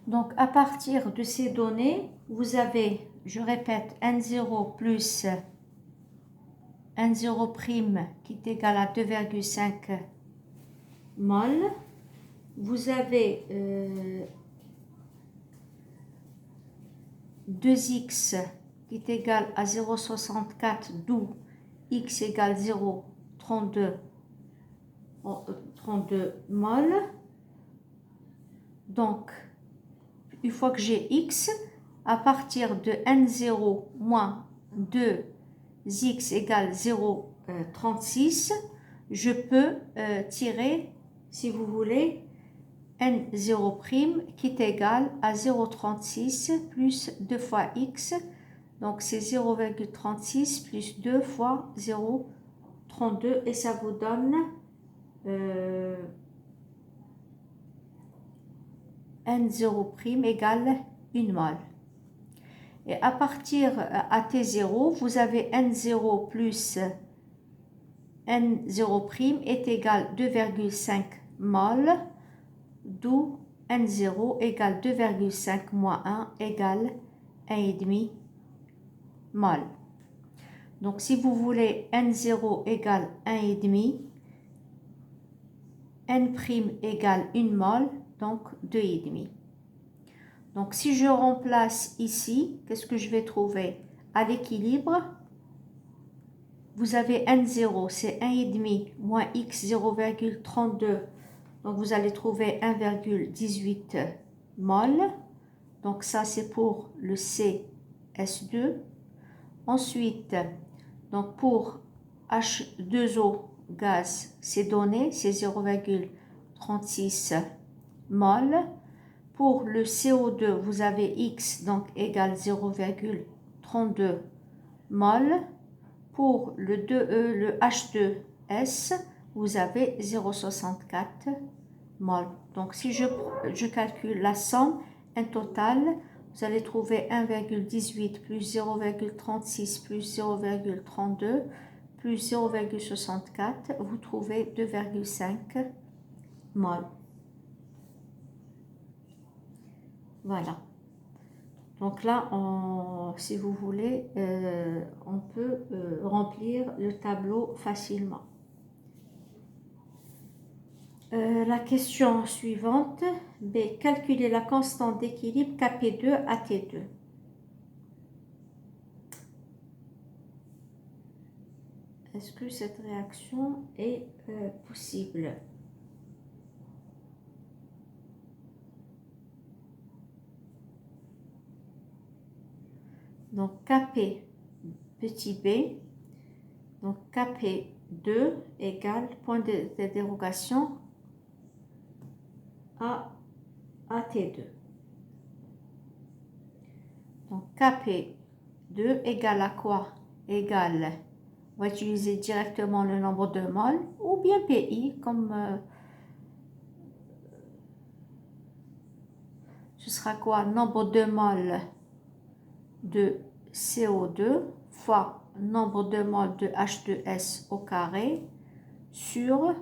Donc, à partir de ces données, vous avez, je répète, N0 plus N0' qui est égal à 2,5 mol. Vous avez 2x qui est égal à 0,64, d'où x égale 0,32 32 mol. Donc, une fois que j'ai x, à partir de N0 moins 2x égale 0,36, je peux tirer, si vous voulez, N0' qui est égal à 0,36 plus 2 fois x. Donc, c'est 0,36 plus 2 fois 0,32 et ça vous donne N0' égale 1 mol. Et à partir à T0, vous avez N0 plus N0' est égal 2,5 mol, d'où N0 égale 2,5 moins 1 égale 1,5 mol. Donc, si vous voulez N0 égale 1,5, N' égale 1 mol, donc 2,5. Donc, si je remplace ici, qu'est-ce que je vais trouver? À l'équilibre, vous avez N0, c'est 1,5 moins x 0,32. Donc, vous allez trouver 1,18 mol. Donc, ça, c'est pour le CS2. Ensuite, donc pour H2O gaz, c'est donné, c'est 0,36 mol. Pour le CO2, vous avez X, donc égale 0,32 mol. Pour le H2S, vous avez 0,64 mol. Donc, si je calcule la somme, un total, vous allez trouver 1,18 plus 0,36 plus 0,32 plus 0,64. Vous trouvez 2,5 mol. Voilà. Donc là, si vous voulez, on peut remplir le tableau facilement. La question suivante, B. Calculer la constante d'équilibre Kp2 à T2. Est-ce que cette réaction est possible? Donc Kp petit b, donc Kp2 égale point de dérogation à T2. Donc Kp2 égale à quoi? Égale, on va utiliser directement le nombre de mol ou bien Pi comme ce sera quoi? Nombre de mol de CO2 fois nombre de mol de H2S au carré sur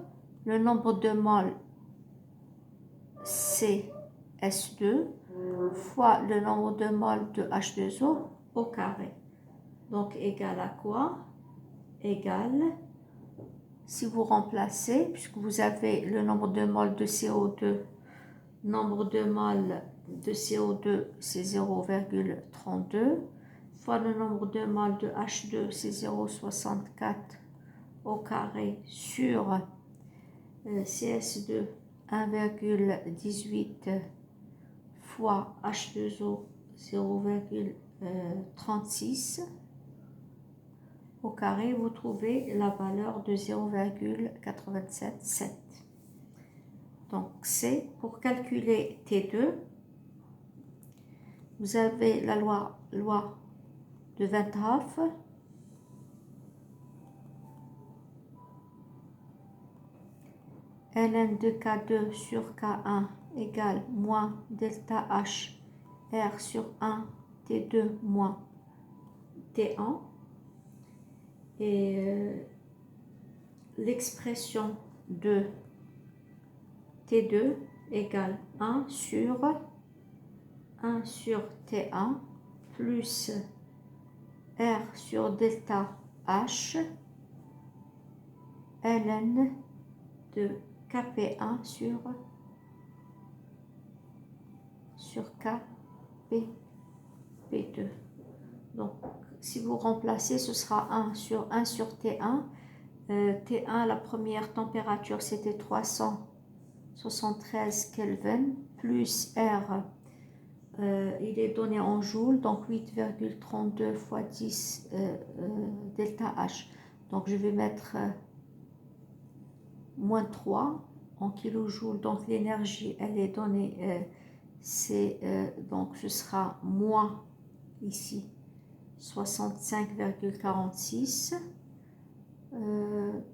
le nombre de mol CS2 fois le nombre de mol de H2O au carré. Donc égal à quoi? Égal, si vous remplacez, puisque vous avez le nombre de mol de CO2, nombre de mol de CO2 c'est 0,32 fois le nombre de mol de H2 c'est 0,64 au carré sur CS2 1,18 fois H2O 0,36 au carré, vous trouvez la valeur de 0,877. Donc c'est pour calculer T2, vous avez la loi de Van 't Hoff. ln de K2 sur K1 égale moins delta H R sur 1 T2 moins T1. Et l'expression de T2 égale 1 sur 1 sur T1 plus R sur delta H ln de Kp1 sur Kp2. Donc, si vous remplacez, ce sera 1 sur T1. T1, la première température, c'était 373 Kelvin, plus R, il est donné en joules, donc 8,32 fois 10 delta H. Donc, je vais mettre moins 3 en kilojoules, donc l'énergie, elle est donnée, donc ce sera moins, ici, 65,46,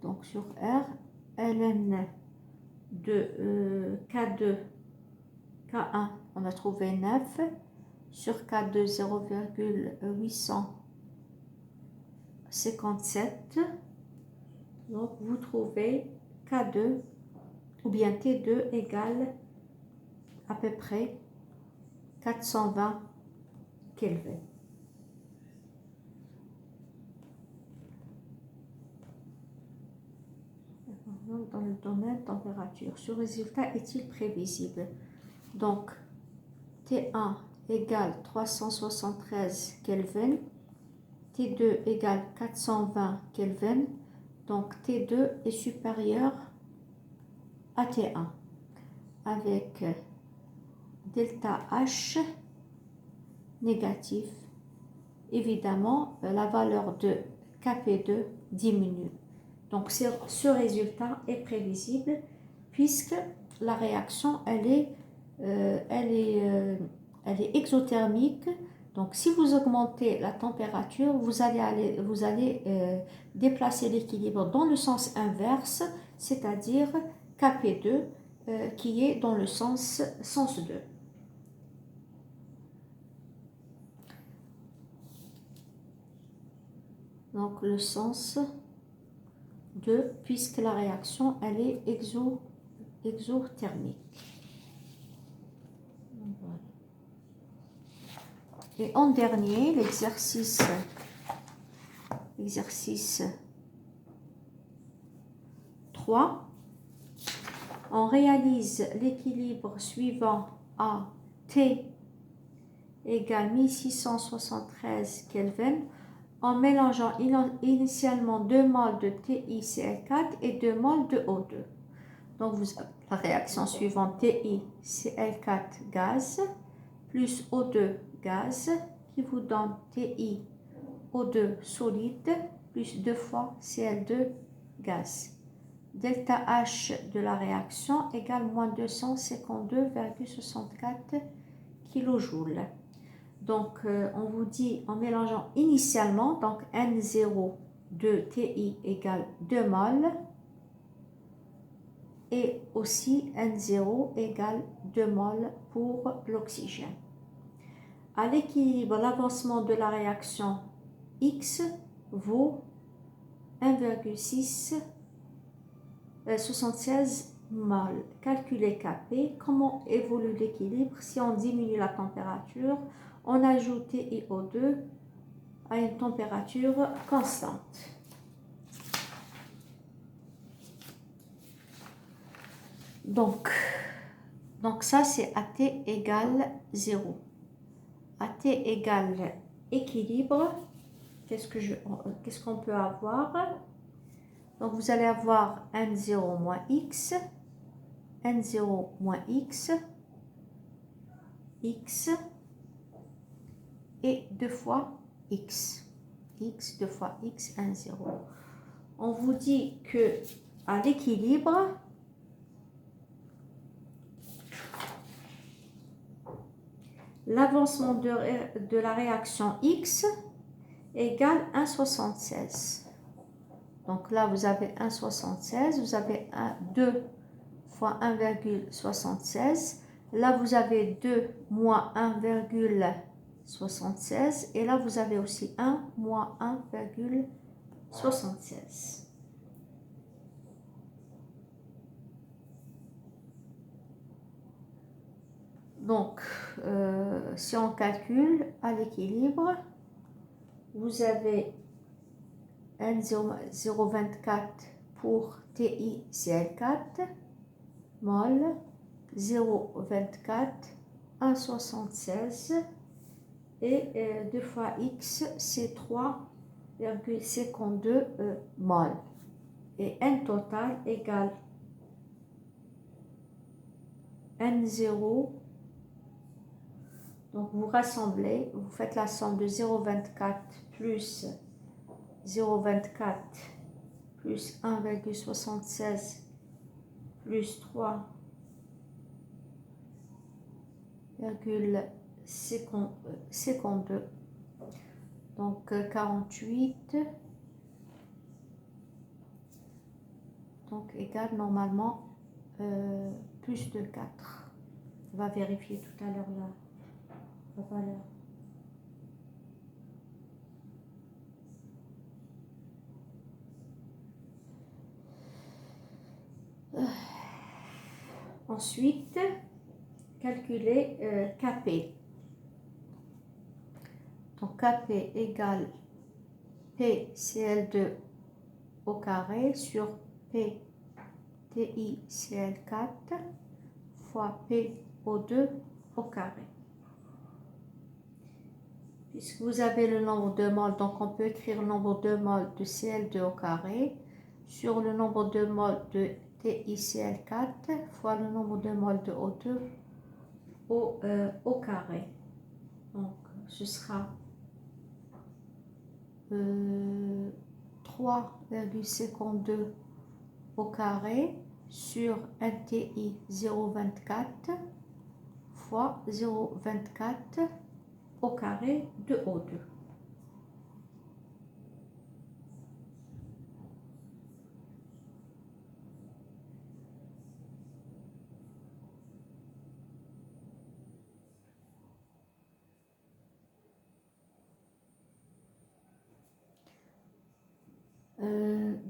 donc sur R, ln de K2, K1, on a trouvé 9, sur K2, 0,857, donc vous trouvez K2, ou bien T2 égale à peu près 420 Kelvin. Dans le domaine température, ce résultat est-il prévisible? Donc, T1 égale 373 Kelvin, T2 égale 420 Kelvin, donc T2 est supérieur à T1, avec delta H négatif. Évidemment, la valeur de Kp2 diminue. Donc, ce résultat est prévisible puisque la réaction, elle est exothermique. Donc, si vous augmentez la température, vous allez déplacer l'équilibre dans le sens inverse, c'est-à-dire Kp2 qui est dans le sens 2. Donc, le sens 2, puisque la réaction, elle est exothermique. Voilà. Et en dernier, l'exercice 3, on réalise l'équilibre suivant à T égale 1673 Kelvin en mélangeant initialement 2 moles de TiCl4 et 2 moles de O2. Donc, la réaction suivante, TiCl4 gaz plus O2 gaz qui vous donne TiO2 solide plus 2 fois Cl2 gaz. Delta H de la réaction égale moins 252,64 kJ. Donc, on vous dit en mélangeant initialement, donc N0 de TI égale 2 moles et aussi N0 égale 2 moles pour l'oxygène. À l'équilibre, l'avancement de la réaction X vaut 1,76 moles. Calculez Kp. Comment évolue l'équilibre si on diminue la température? On ajoute TiO2 à une température constante. Donc ça c'est AT égale 0. AT égale équilibre. Qu'est-ce qu'on peut avoir? Donc vous allez avoir N0 moins X, N0 moins X, X, et 2 fois X. X, 2 fois X, 1, 0. On vous dit que à l'équilibre, l'avancement de la réaction X égale 1,76. Donc là, vous avez 1,76, vous avez 2 fois 1,76. Là, vous avez 2 moins 1,76. Et là, vous avez aussi 1 moins 1,76. Donc, si on calcule à l'équilibre, vous avez N0,24 pour TiCl4 mol, 0,24, 1,76 et 2 fois X, c'est 3,52 mol. Et N total égale N0. Donc vous rassemblez, vous faites la somme de 0,24 plus 0,24 plus 1,76 plus 3,52. Donc 48. Donc égale normalement plus de 4. On va vérifier tout à l'heure la valeur. Ensuite, calculer Kp. Donc Kp égale PCl2 au carré sur P TiCl4 fois PO2 au carré. Puisque vous avez le nombre de moles, donc on peut écrire le nombre de moles de Cl2 au carré sur le nombre de moles de TiCl4 fois le nombre de moles de O2 au carré. Donc ce sera 3,52 au carré sur NTI 0,24 fois 0,24 au carré de O2.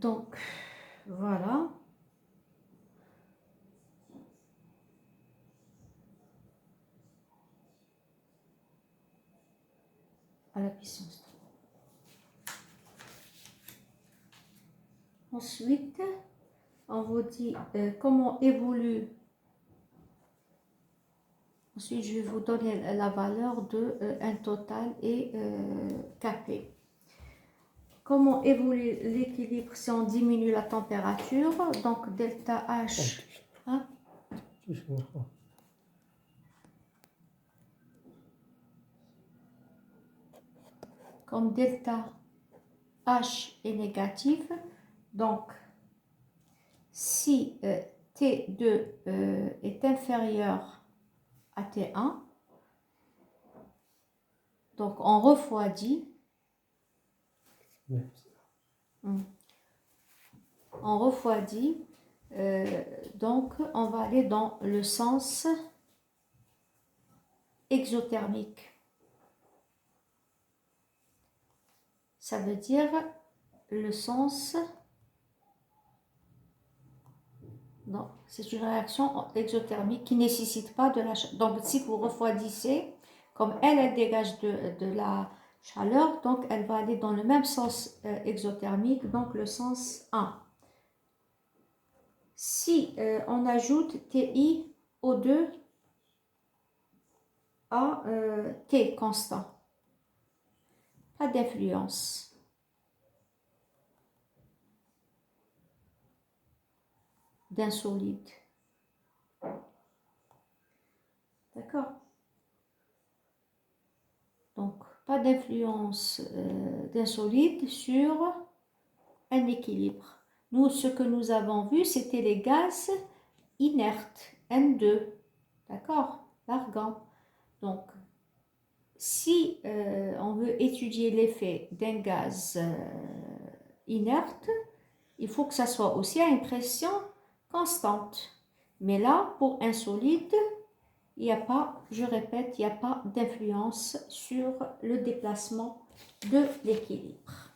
Donc, voilà. À la puissance 3. Ensuite, on vous dit comment évolue. Ensuite, je vais vous donner la valeur de N total et Kp. Comment évolue l'équilibre si on diminue la température? Donc, delta H. Hein? Comme delta H est négatif, donc si T2 est inférieur à T1, donc on refroidit. On refroidit, donc on va aller dans le sens exothermique. Ça veut dire le sens, non, c'est une réaction exothermique qui ne nécessite pas de la chaleur. Donc si vous refroidissez, comme elle dégage de la chaleur, donc elle va aller dans le même sens exothermique, donc le sens 1. Si on ajoute TiO2 à T constant, pas d'influence. D'un solide. D'accord? Donc, pas d'influence d'un solide sur un équilibre. Nous, ce que nous avons vu, c'était les gaz inertes, N2. D'accord? L'argan. Donc, si on veut étudier l'effet d'un gaz inerte, il faut que ça soit aussi à une pression constante. Mais là, pour un solide, il n'y a pas, je répète, il n'y a pas d'influence sur le déplacement de l'équilibre.